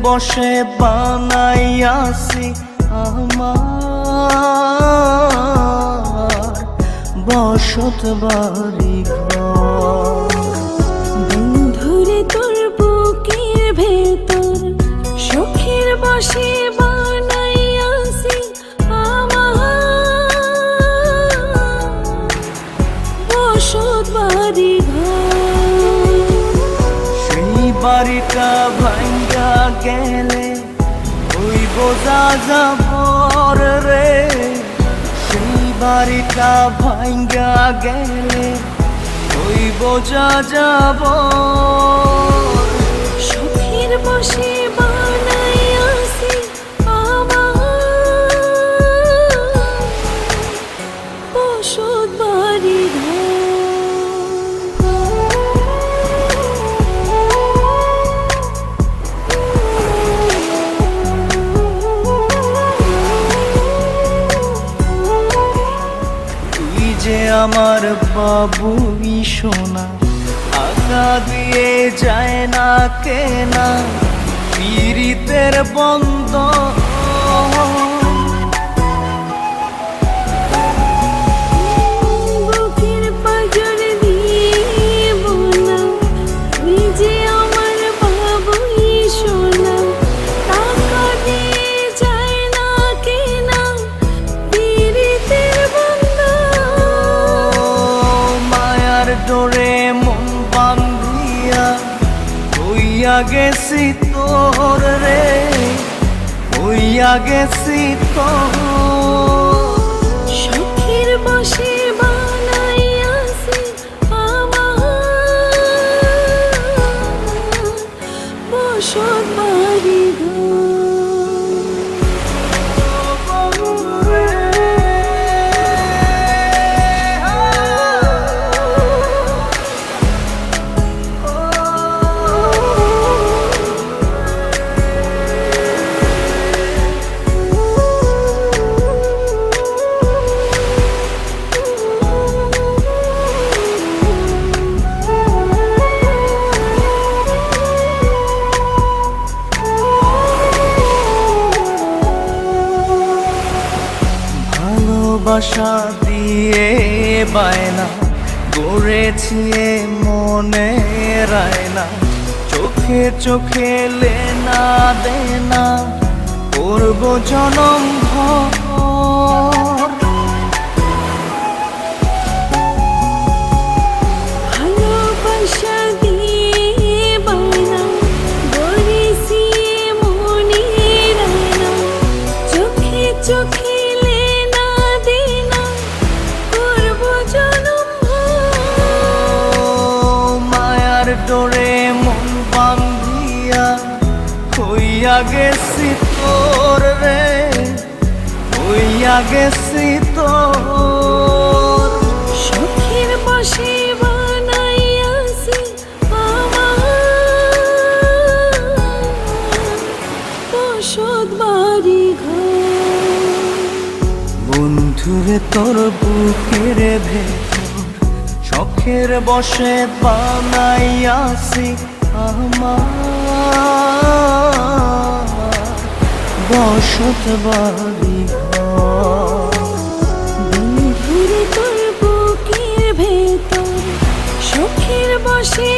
বসে বানাইয়াছি আমার বসত বাড়ি ঘর। বন্ধুরে তোর বুকের ভেতর শখের বসে বানাইয়াছি আমার বসত বাড়ি ঘর। সেই বাড়িটা ভাঙ্গা গেলে ওই বোঝা যাবর রে, সেই বাড়িটা ভাঙ্গা গেলে ওই বোঝা যাবর। শখের বসে বানাইয়াছি আমার বসত বাড়ি ঘর। যে আমার বাবুই সোনা, আঁকা দিয়ে যায় না কেনা পীড়িতের বন্ধ। বুকের পাঁজর দিয়ে বোনা তুই যে আমার বাবুই সোনা, টাকা দিয়ে যায় না কেনা পীড়িতের বন্ধ। মায়ার ডোরে মন বান্ধিয়া হইয়া গেছি তোর রে, হইয়া গেছি তোর। শখের বসে বানাইয়াছি আমার বসত বাড়ি ঘর। ভালোবাসা দিয়ে বায়না গড়েছি মনে রায়না, চোখে চোখে লেনা দেনা করব জনম ভর। ভালোবাসা দিয়ে বায়না গড়েছি মনে রায়না, চোখে চোখে লেনা দেনা করব জনম ভর। মায়ার ডোরে মন বান্ধিয়া হইয়া গেছি তোর রে, হইয়া গেছি তোর। শখের বসে বানাইয়াছি আমার বসত বাড়ি ঘর। বন্ধুরে তোর বুকের ভেতর শখের বসে বানাইয়াছি আমার বসত বাড়ি ঘর। বন্ধুরে তোর বুকের ভেতর শখের বসে